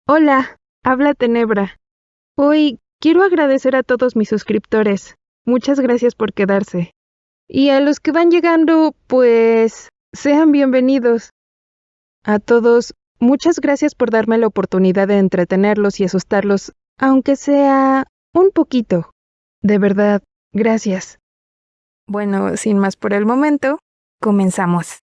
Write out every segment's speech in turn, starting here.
Hola, habla Tenebra. Hoy quiero agradecer a todos mis suscriptores. Muchas gracias por quedarse. Y a los que van llegando, pues, sean bienvenidos. A todos, muchas gracias por darme la oportunidad de entretenerlos y asustarlos, aunque sea un poquito. De verdad, gracias. Bueno, sin más por el momento, comenzamos.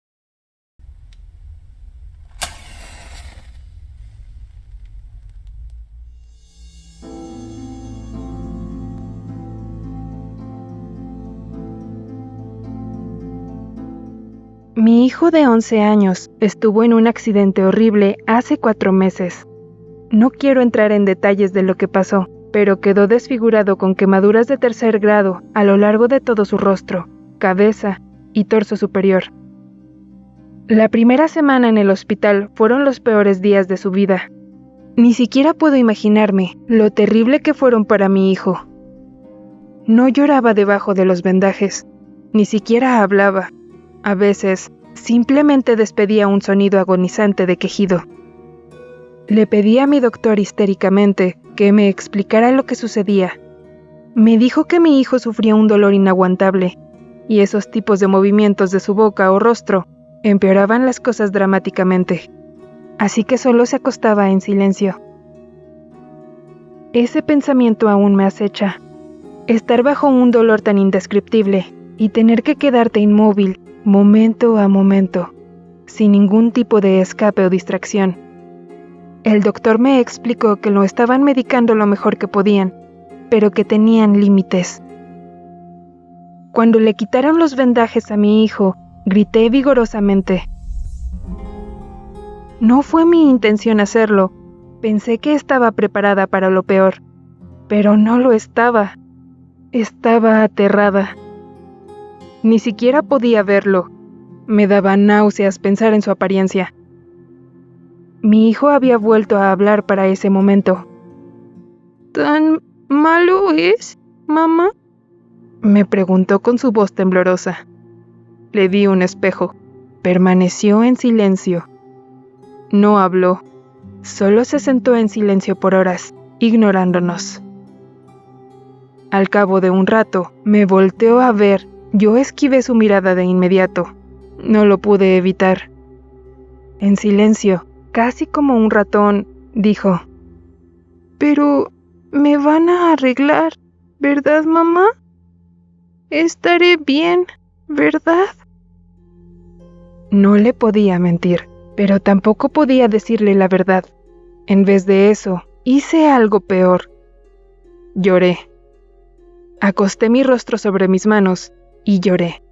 Mi hijo de 11 años estuvo en un accidente horrible hace 4 meses. No quiero entrar en detalles de lo que pasó, pero quedó desfigurado con quemaduras de 3er grado a lo largo de todo su rostro, cabeza y torso superior. La primera semana en el hospital fueron los peores días de su vida. Ni siquiera puedo imaginarme lo terrible que fueron para mi hijo. No lloraba debajo de los vendajes, ni siquiera hablaba. A veces, simplemente despedía un sonido agonizante de quejido. Le pedí a mi doctor histéricamente que me explicara lo que sucedía. Me dijo que mi hijo sufría un dolor inaguantable, y esos tipos de movimientos de su boca o rostro empeoraban las cosas dramáticamente. Así que solo se acostaba en silencio. Ese pensamiento aún me acecha. Estar bajo un dolor tan indescriptible y tener que quedarte inmóvil momento a momento, sin ningún tipo de escape o distracción. El doctor me explicó que lo estaban medicando lo mejor que podían, pero que tenían límites. Cuando le quitaron los vendajes a mi hijo, grité vigorosamente. No fue mi intención hacerlo. Pensé que estaba preparada para lo peor, pero no lo estaba. Estaba aterrada. Ni siquiera podía verlo. Me daba náuseas pensar en su apariencia. Mi hijo había vuelto a hablar para ese momento. ¿Tan malo es, mamá?, me preguntó con su voz temblorosa. Le di un espejo. Permaneció en silencio. No habló. Solo se sentó en silencio por horas, ignorándonos. Al cabo de un rato, me volteó a ver. Yo esquivé su mirada de inmediato. No lo pude evitar. En silencio, casi como un ratón, dijo: «Pero me van a arreglar, ¿verdad, mamá? Estaré bien, ¿verdad?». No le podía mentir, pero tampoco podía decirle la verdad. En vez de eso, hice algo peor. Lloré. Acosté mi rostro sobre mis manos y lloré.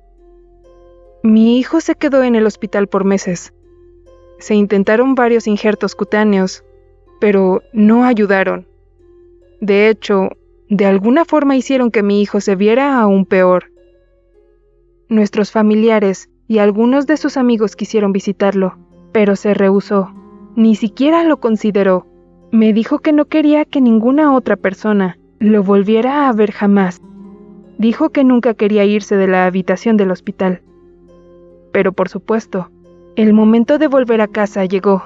Mi hijo se quedó en el hospital por meses. Se intentaron varios injertos cutáneos, pero no ayudaron. De hecho, de alguna forma hicieron que mi hijo se viera aún peor. Nuestros familiares y algunos de sus amigos quisieron visitarlo, pero se rehusó. Ni siquiera lo consideró. Me dijo que no quería que ninguna otra persona lo volviera a ver jamás. Dijo que nunca quería irse de la habitación del hospital. Pero por supuesto, el momento de volver a casa llegó.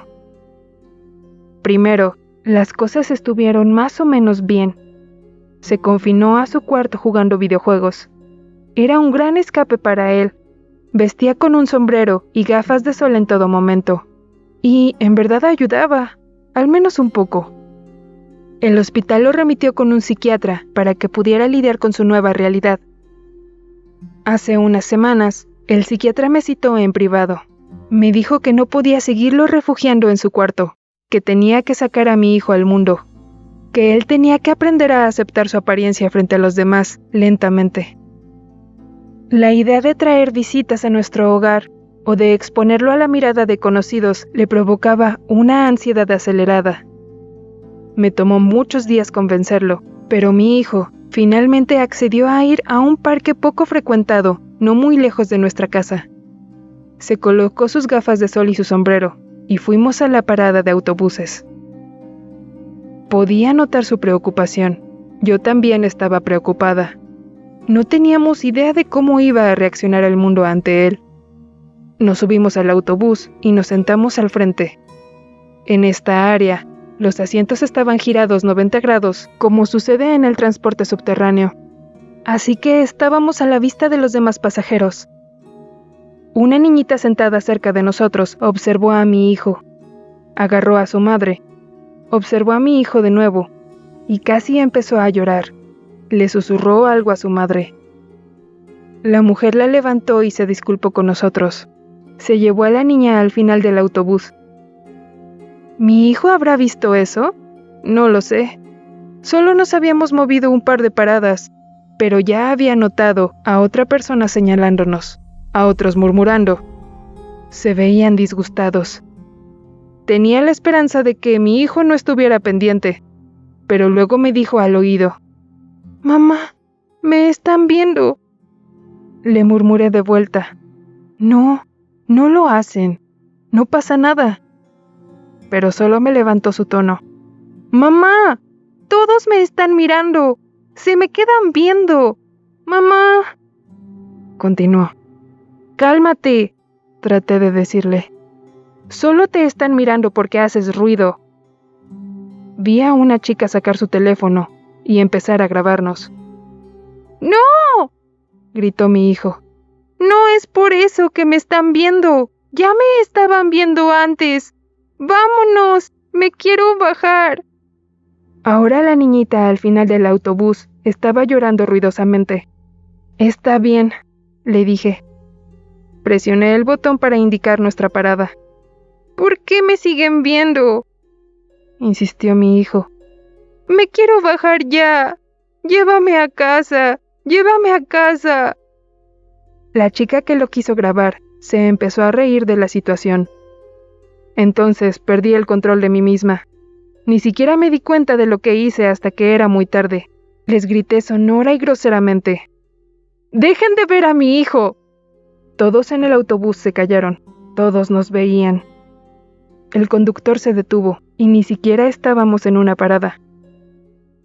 Primero, las cosas estuvieron más o menos bien. Se confinó a su cuarto jugando videojuegos. Era un gran escape para él. Vestía con un sombrero y gafas de sol en todo momento. Y en verdad ayudaba, al menos un poco. El hospital lo remitió con un psiquiatra para que pudiera lidiar con su nueva realidad. Hace unas semanas, el psiquiatra me citó en privado. Me dijo que no podía seguirlo refugiando en su cuarto, que tenía que sacar a mi hijo al mundo, que él tenía que aprender a aceptar su apariencia frente a los demás, lentamente. La idea de traer visitas a nuestro hogar o de exponerlo a la mirada de conocidos le provocaba una ansiedad acelerada. Me tomó muchos días convencerlo, pero mi hijo finalmente accedió a ir a un parque poco frecuentado, no muy lejos de nuestra casa. Se colocó sus gafas de sol y su sombrero, y fuimos a la parada de autobuses. Podía notar su preocupación. Yo también estaba preocupada. No teníamos idea de cómo iba a reaccionar el mundo ante él. Nos subimos al autobús y nos sentamos al frente. En esta área, Los asientos estaban girados 90 grados, como sucede en el transporte subterráneo. Así que estábamos a la vista de los demás pasajeros. Una niñita sentada cerca de nosotros observó a mi hijo. Agarró a su madre. Observó a mi hijo de nuevo, y casi empezó a llorar. Le susurró algo a su madre. La mujer la levantó y se disculpó con nosotros. Se llevó a la niña al final del autobús. ¿Mi hijo habrá visto eso? No lo sé. Solo nos habíamos movido un par de paradas, pero ya había notado a otra persona señalándonos, a otros murmurando. Se veían disgustados. Tenía la esperanza de que mi hijo no estuviera pendiente, pero luego me dijo al oído: «Mamá, me están viendo». Le murmuré de vuelta: «No, no lo hacen. No pasa nada». Pero solo me levantó su tono. «Mamá, todos me están mirando. Se me quedan viendo. Mamá». Continuó. «Cálmate», traté de decirle. «Solo te están mirando porque haces ruido». Vi a una chica sacar su teléfono y empezar a grabarnos. «¡No!», gritó mi hijo. «No es por eso que me están viendo. Ya me estaban viendo antes. ¡Vámonos! ¡Me quiero bajar!». Ahora la niñita al final del autobús estaba llorando ruidosamente. «Está bien», le dije. Presioné el botón para indicar nuestra parada. «¿Por qué me siguen viendo?», insistió mi hijo. «Me quiero bajar ya. Llévame a casa. Llévame a casa». La chica que lo quiso grabar se empezó a reír de la situación. Entonces perdí el control de mí misma. Ni siquiera me di cuenta de lo que hice hasta que era muy tarde. Les grité sonora y groseramente: «¡Dejen de ver a mi hijo!». Todos en el autobús se callaron. Todos nos veían. El conductor se detuvo y ni siquiera estábamos en una parada.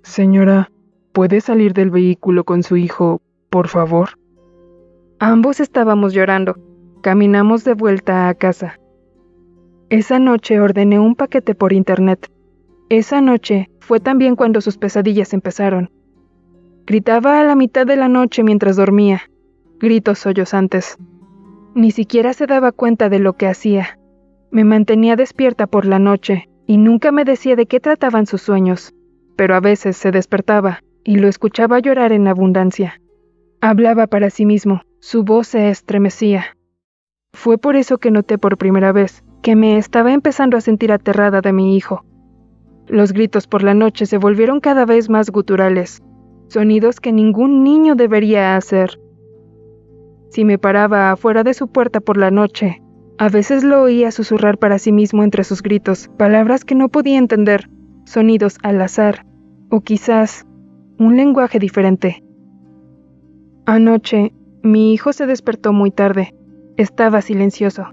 «Señora, ¿puede salir del vehículo con su hijo, por favor?». Ambos estábamos llorando. Caminamos de vuelta a casa. Esa noche ordené un paquete por internet. Esa noche fue también cuando sus pesadillas empezaron. Gritaba a la mitad de la noche mientras dormía, gritos sollozantes. Ni siquiera se daba cuenta de lo que hacía. Me mantenía despierta por la noche y nunca me decía de qué trataban sus sueños, pero a veces se despertaba y lo escuchaba llorar en abundancia. Hablaba para sí mismo, su voz se estremecía. Fue por eso que noté por primera vez que me estaba empezando a sentir aterrada de mi hijo. Los gritos por la noche se volvieron cada vez más guturales, sonidos que ningún niño debería hacer. Si me paraba afuera de su puerta por la noche, a veces lo oía susurrar para sí mismo entre sus gritos, palabras que no podía entender, sonidos al azar, o quizás un lenguaje diferente. Anoche, mi hijo se despertó muy tarde. Estaba silencioso.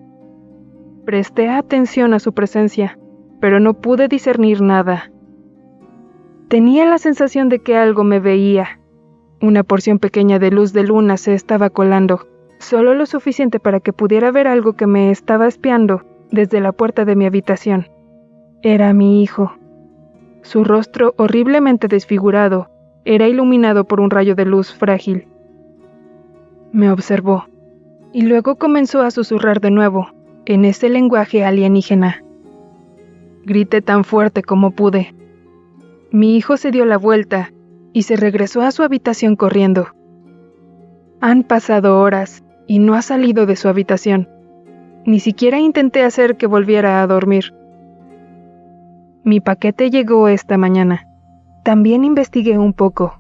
Presté atención a su presencia, pero no pude discernir nada. Tenía la sensación de que algo me veía. Una porción pequeña de luz de luna se estaba colando, solo lo suficiente para que pudiera ver algo que me estaba espiando desde la puerta de mi habitación. Era mi hijo. Su rostro horriblemente desfigurado era iluminado por un rayo de luz frágil. Me observó, y luego comenzó a susurrar de nuevo, en ese lenguaje alienígena. Grité tan fuerte como pude. Mi hijo se dio la vuelta y se regresó a su habitación corriendo. Han pasado horas y no ha salido de su habitación. Ni siquiera intenté hacer que volviera a dormir. Mi paquete llegó esta mañana. También investigué un poco.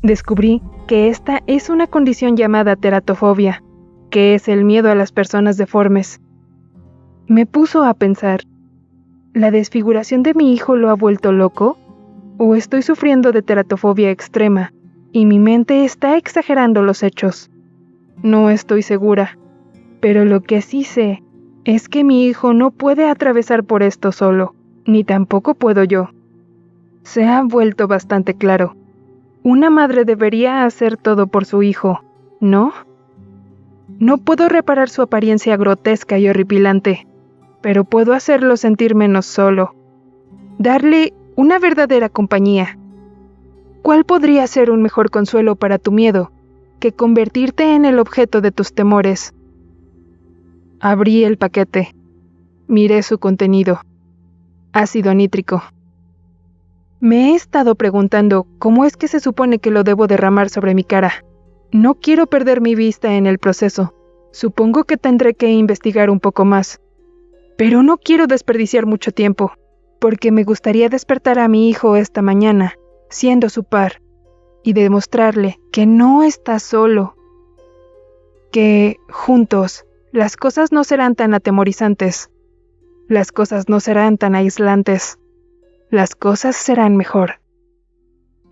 Descubrí que esta es una condición llamada teratofobia, que es el miedo a las personas deformes. Me puso a pensar, ¿la desfiguración de mi hijo lo ha vuelto loco? ¿O estoy sufriendo de teratofobia extrema y mi mente está exagerando los hechos? No estoy segura, pero lo que sí sé es que mi hijo no puede atravesar por esto solo, ni tampoco puedo yo. Se ha vuelto bastante claro. Una madre debería hacer todo por su hijo, ¿no? No puedo reparar su apariencia grotesca y horripilante, pero puedo hacerlo sentir menos solo. darle una verdadera compañía. ¿Cuál podría ser un mejor consuelo para tu miedo que convertirte en el objeto de tus temores? Abrí el paquete. Miré su contenido. Ácido nítrico. Me he estado preguntando cómo es que se supone que lo debo derramar sobre mi cara. No quiero perder mi vista en el proceso. Supongo que tendré que investigar un poco más. Pero no quiero desperdiciar mucho tiempo, porque me gustaría despertar a mi hijo esta mañana, siendo su par, y demostrarle que no está solo. Que, juntos, las cosas no serán tan atemorizantes. Las cosas no serán tan aislantes. Las cosas serán mejor.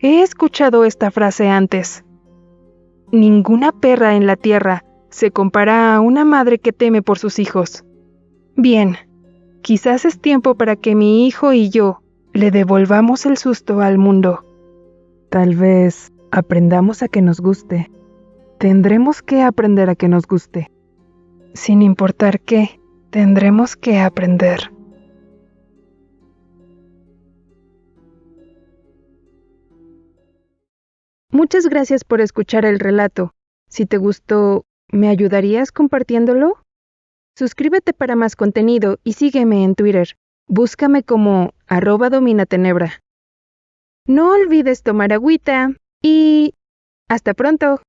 He escuchado esta frase antes. Ninguna perra en la tierra se compara a una madre que teme por sus hijos. Bien, quizás es tiempo para que mi hijo y yo le devolvamos el susto al mundo. Tal vez aprendamos a que nos guste. Tendremos que aprender a que nos guste. Sin importar qué, tendremos que aprender. Muchas gracias por escuchar el relato. Si te gustó, ¿me ayudarías compartiéndolo? Suscríbete para más contenido y sígueme en Twitter. Búscame como @dominatenebra. No olvides tomar agüita y hasta pronto.